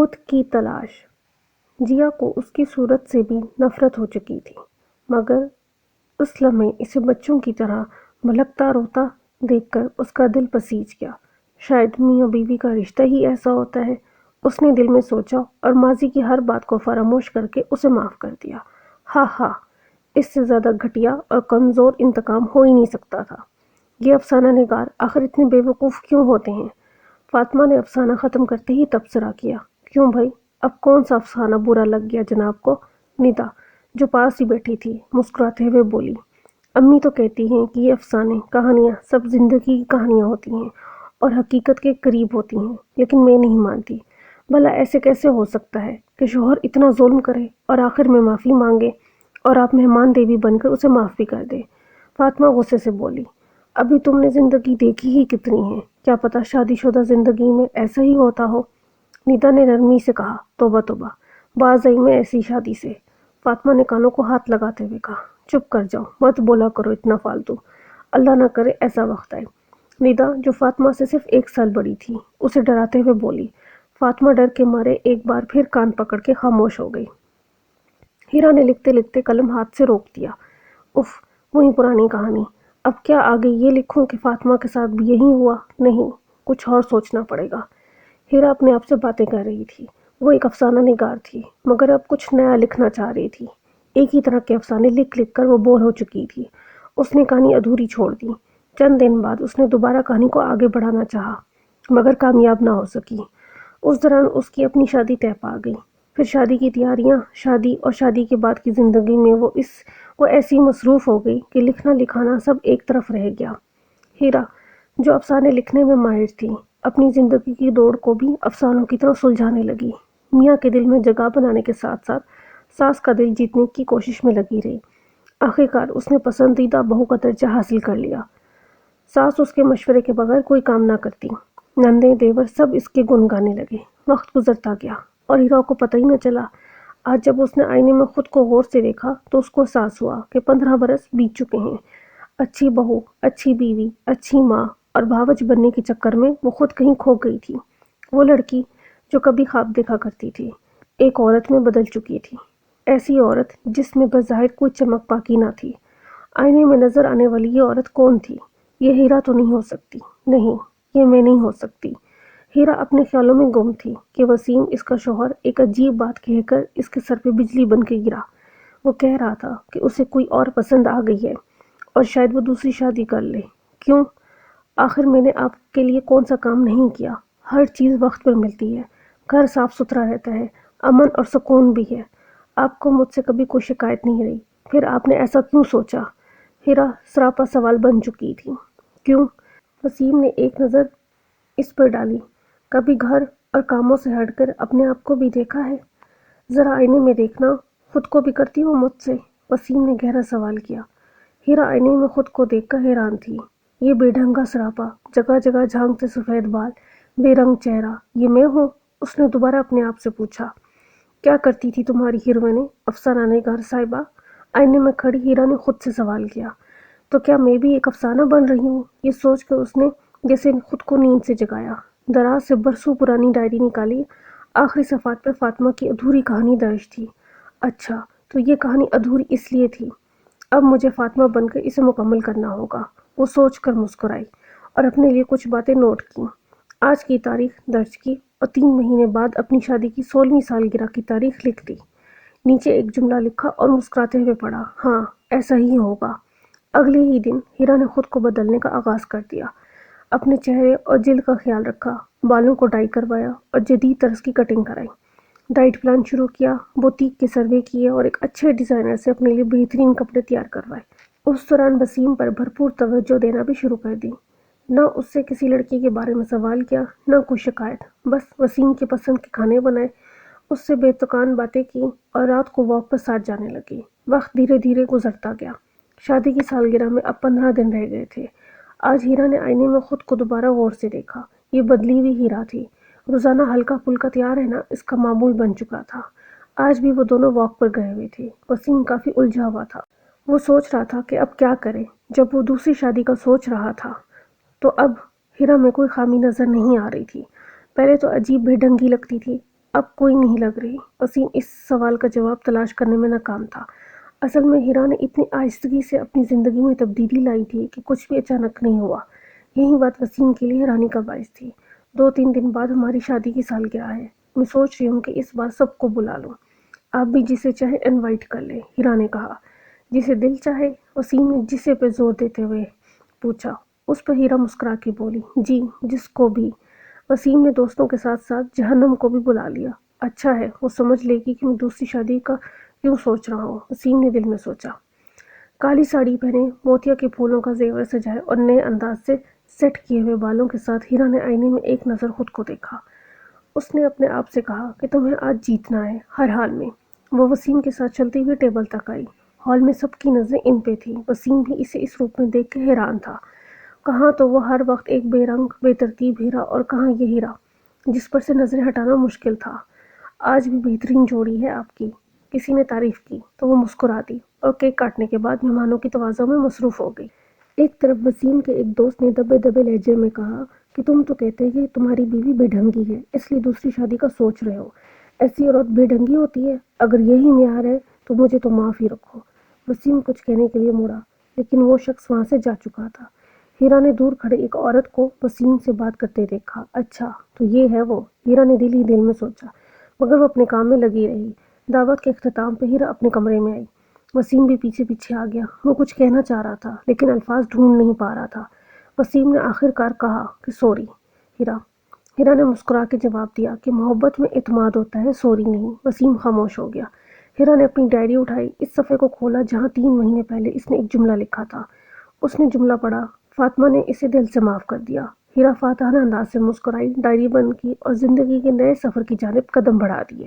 خود کی تلاش۔ جیا کو اس کی صورت سے بھی نفرت ہو چکی تھی، مگر اس لمحے اسے بچوں کی طرح بھلکتا روتا دیکھ کر اس کا دل پسیج گیا۔ شاید میاں بیوی کا رشتہ ہی ایسا ہوتا ہے، اس نے دل میں سوچا اور ماضی کی ہر بات کو فراموش کر کے اسے معاف کر دیا۔ ہاں ہاں، اس سے زیادہ گھٹیا اور کمزور انتقام ہو ہی نہیں سکتا تھا۔ یہ افسانہ نگار آخر اتنے بے وقوف کیوں ہوتے ہیں؟ فاطمہ نے افسانہ ختم کرتے ہی تبصرہ کیا۔ کیوں بھائی، اب کون سا افسانہ برا لگ گیا جناب کو؟ نیتا جو پاس ہی بیٹھی تھی مسکراتے ہوئے بولی، امی تو کہتی ہیں کہ یہ افسانے کہانیاں سب زندگی کی کہانیاں ہوتی ہیں اور حقیقت کے قریب ہوتی ہیں، لیکن میں نہیں مانتی۔ بھلا ایسے کیسے ہو سکتا ہے کہ شوہر اتنا ظلم کرے اور آخر میں معافی مانگے اور آپ مہمان دیوی بن کر اسے معاف بھی کر دے؟ فاطمہ غصے سے بولی، ابھی تم نے زندگی دیکھی ہی کتنی ہے، کیا پتہ شادی شدہ زندگی میں ایسا ہی ہوتا ہو؟ نیتا نے نرمی سے کہا، توبہ توبہ، باز آئی میں ایسی شادی سے۔ فاطمہ نے کانوں کو ہاتھ لگاتے ہوئے کہا، چپ کر جاؤ، مت بولا کرو اتنا فالتو، اللہ نہ کرے ایسا وقت آئے۔ نیتا جو فاطمہ سے صرف 1 سال بڑی تھی اسے ڈراتے ہوئے بولی۔ فاطمہ ڈر کے مارے ایک بار پھر کان پکڑ کے خاموش ہو گئی۔ ہیرا نے لکھتے لکھتے قلم ہاتھ سے روک دیا۔ اف، وہی پرانی کہانی، اب کیا آگے یہ لکھوں کہ فاطمہ کے ساتھ بھی یہی ہوا؟ نہیں، کچھ اور سوچنا پڑے گا۔ ہیرا اپنے آپ سے باتیں کر رہی تھی۔ وہ ایک افسانہ نگار تھی، مگر اب کچھ نیا لکھنا چاہ رہی تھی۔ ایک ہی طرح کے افسانے لکھ لکھ کر وہ بور ہو چکی تھی۔ اس نے کہانی ادھوری چھوڑ دی۔ چند دن بعد اس نے دوبارہ کہانی کو آگے بڑھانا چاہا، مگر کامیاب نہ ہو سکی۔ اس دوران اس کی اپنی شادی طے پا گئی۔ پھر شادی کی تیاریاں، شادی اور شادی کے بعد کی زندگی میں وہ ایسی مصروف ہو گئی کہ لکھنا لکھانا سب ایک طرف رہ گیا۔ ہیرا جو افسانے لکھنے میں ماہر تھی، اپنی زندگی کی دوڑ کو بھی افسانوں کی طرح سلجھانے لگی۔ میاں کے دل میں جگہ بنانے کے ساتھ ساتھ ساس کا دل جیتنے کی کوشش میں لگی رہی۔ آخرکار اس نے پسندیدہ بہو کا درجہ حاصل کر لیا۔ ساس اس کے مشورے کے بغیر کوئی کام نہ کرتی۔ نندیں دیور سب اس کے گن گانے لگے۔ وقت گزرتا گیا اور ہیرا کو پتہ ہی نہ چلا۔ آج جب اس نے آئینے میں خود کو غور سے دیکھا تو اس کو احساس ہوا کہ 15 برس بیت چکے ہیں۔ اچھی بہو، اچھی بیوی، اچھی ماں اور بھاوج بننے کے چکر میں وہ خود کہیں کھو گئی تھی۔ وہ لڑکی جو کبھی خواب دیکھا کرتی تھی، ایک عورت میں بدل چکی تھی۔ ایسی عورت جس میں بظاہر کوئی چمک باقی نہ تھی۔ آئینے میں نظر آنے والی یہ عورت کون تھی؟ یہ ہیرا تو نہیں ہو سکتی، نہیں، یہ میں نہیں ہو سکتی۔ ہیرا اپنے خیالوں میں گم تھی کہ وسیم اس کا شوہر ایک عجیب بات کہہ کر اس کے سر پہ بجلی بن کے گرا۔ وہ کہہ رہا تھا کہ اسے کوئی اور پسند آ گئی ہے اور شاید وہ دوسری شادی کر لے۔ کیوں؟ آخر میں نے آپ کے لیے کون سا کام نہیں کیا؟ ہر چیز وقت پر ملتی ہے، گھر صاف ستھرا رہتا ہے، امن اور سکون بھی ہے۔ آپ کو مجھ سے کبھی کوئی شکایت نہیں رہی، پھر آپ نے ایسا کیوں سوچا؟ ہیرا سراپا سوال بن چکی تھی۔ کیوں؟ وسیم نے ایک نظر اس پر ڈالی۔ کبھی گھر اور کاموں سے ہٹ کر اپنے آپ کو بھی دیکھا ہے؟ ذرا آئینے میں دیکھنا، خود کو بھی کرتی ہو مجھ سے؟ وسیم نے گہرا سوال کیا۔ ہیرا آئینے میں خود کو دیکھ کر حیران تھی۔ یہ بے ڈھنگا سراپا، جگہ جگہ جھانکتے سفید بال، بے رنگ چہرہ، یہ میں ہوں؟ اس نے دوبارہ اپنے آپ سے پوچھا۔ کیا کرتی تھی تمہاری ہیروئنیں افسانہ نگار صاحبہ؟ آئینے میں کھڑی ہیرا نے خود سے سوال کیا۔ تو کیا میں بھی ایک افسانہ بن رہی ہوں؟ یہ سوچ کر اس نے جیسے خود کو نیند سے جگایا، دراز سے برسوں پرانی ڈائری نکالی۔ آخری صفحات پر فاطمہ کی ادھوری کہانی درج تھی۔ اچھا، تو یہ کہانی ادھوری اس لیے تھی۔ اب مجھے فاطمہ بن کر اسے مکمل کرنا ہوگا۔ وہ سوچ کر مسکرائی اور اپنے لیے کچھ باتیں نوٹ کیں۔ آج کی تاریخ درج کی اور 3 مہینے بعد اپنی شادی کی 16ویں سالگرہ کی تاریخ لکھ دی۔ نیچے ایک جملہ لکھا اور مسکراتے ہوئے پڑھا، ہاں ایسا ہی ہوگا۔ اگلے ہی دن ہیرا نے خود کو بدلنے کا آغاز کر دیا۔ اپنے چہرے اور جلد کا خیال رکھا، بالوں کو ڈائی کروایا اور جدید طرز کی کٹنگ کرائی۔ ڈائٹ پلان شروع کیا، بوتیک کے سروے کیے اور ایک اچھے ڈیزائنر سے اپنے لیے بہترین کپڑے تیار کروائے۔ اس دوران وسیم پر بھرپور توجہ دینا بھی شروع کر دی۔ نہ اس سے کسی لڑکی کے بارے میں سوال کیا، نہ کوئی شکایت، بس وسیم کے پسند کے کھانے بنائے، اس سے بے تکان باتیں کی اور رات کو واک پر ساتھ جانے لگی۔ وقت دھیرے دھیرے گزرتا گیا۔ شادی کی سالگرہ میں اب 15 دن رہ گئے تھے۔ آج ہیرا نے آئینے میں خود کو دوبارہ غور سے دیکھا۔ یہ بدلی ہوئی ہیرا تھی۔ روزانہ ہلکا پھلکا تیار رہنا اس کا معمول بن چکا تھا۔ آج بھی وہ دونوں واک پر گئے ہوئے تھے۔ وسیم کافی الجھا ہوا تھا۔ وہ سوچ رہا تھا کہ اب کیا کرے۔ جب وہ دوسری شادی کا سوچ رہا تھا تو اب ہیرا میں کوئی خامی نظر نہیں آ رہی تھی۔ پہلے تو عجیب بے ڈھنگی لگتی تھی، اب کوئی نہیں لگ رہی۔ وسیم اس سوال کا جواب تلاش کرنے میں ناکام تھا۔ اصل میں ہیرا نے اتنی آہستگی سے اپنی زندگی میں تبدیلی لائی تھی کہ کچھ بھی اچانک نہیں ہوا۔ یہی بات وسیم کے لیے حیرانی کا باعث تھی۔ 2-3 دن بعد ہماری شادی کی سالگرہ ہے۔ میں سوچ رہی ہوں کہ اس بار سب کو بلا لوں۔ آپ بھی جسے چاہے انوائٹ کر لیں، ہیرا نے کہا۔ جسے دل چاہے؟ وسیم نے جسے پہ زور دیتے ہوئے پوچھا۔ اس پر ہیرا مسکرا کے بولی، جی، جس کو بھی۔ وسیم نے دوستوں کے ساتھ ساتھ جہنم کو بھی بلا لیا۔ اچھا ہے، وہ سمجھ لے گی کہ میں دوسری شادی کا کیوں سوچ رہا ہوں، وسیم نے دل میں سوچا۔ کالی ساڑی پہنے، موتیا کے پھولوں کا زیور سجائے اور نئے انداز سے سیٹ کیے ہوئے بالوں کے ساتھ ہیرا نے آئینے میں ایک نظر خود کو دیکھا۔ اس نے اپنے آپ سے کہا کہ تمہیں آج جیتنا ہے، ہر حال میں۔ وہ وسیم کے ساتھ چلتی ہوئی ٹیبل تک آئی۔ ہال میں سب کی نظریں ان پہ تھیں۔ وسیم بھی اسے اس روپ میں دیکھ کے حیران تھا۔ کہاں تو وہ ہر وقت ایک بے رنگ بے ترتیب ہیرا اور کہاں یہ ہیرا جس پر سے نظریں ہٹانا مشکل تھا۔ آج بھی بہترین جوڑی ہے آپ کی، کسی نے تعریف کی تو وہ مسکرا دی اور کیک کاٹنے کے بعد مہمانوں کی توازوں میں مصروف ہو گئی۔ ایک طرف وسیم کے ایک دوست نے دبے دبے لہجے میں کہا کہ تم تو کہتے کہ تمہاری بیوی بے ڈھنگی ہے، اس لیے دوسری شادی کا سوچ رہے ہو۔ ایسی عورت بے ڈھنگی ہوتی ہے؟ اگر یہی معیار ہے تو مجھے تو معاف ہی رکھو۔ وسیم کچھ کہنے کے لیے مڑا، لیکن وہ شخص وہاں سے جا چکا تھا۔ ہیرا نے دور کھڑے ایک عورت کو وسیم سے بات کرتے دیکھا۔ اچھا، تو یہ ہے وہ، ہیرا نے دل ہی دل میں سوچا، مگر وہ اپنے کام میں لگی رہی۔ دعوت کے اختتام پہ ہیرا اپنے کمرے میں آئی۔ وسیم بھی پیچھے پیچھے آ گیا۔ وہ کچھ کہنا چاہ رہا تھا لیکن الفاظ ڈھونڈ نہیں پا رہا تھا۔ وسیم نے آخر کار کہا کہ سوری ہیرا نے مسکرا کے جواب دیا کہ محبت میں اعتماد ہوتا ہے، سوری نہیں۔ وسیم خاموش ہو گیا۔ ہیرا نے اپنی ڈائری اٹھائی، اس صفحے کو کھولا جہاں 3 مہینے پہلے اس نے ایک جملہ لکھا تھا۔ اس نے جملہ پڑھا، فاطمہ نے اسے دل سے معاف کر دیا۔ ہیرا فاتحانہ انداز سے مسکرائی، ڈائری بند کی اور زندگی کے نئے سفر کی جانب قدم بڑھا دیے۔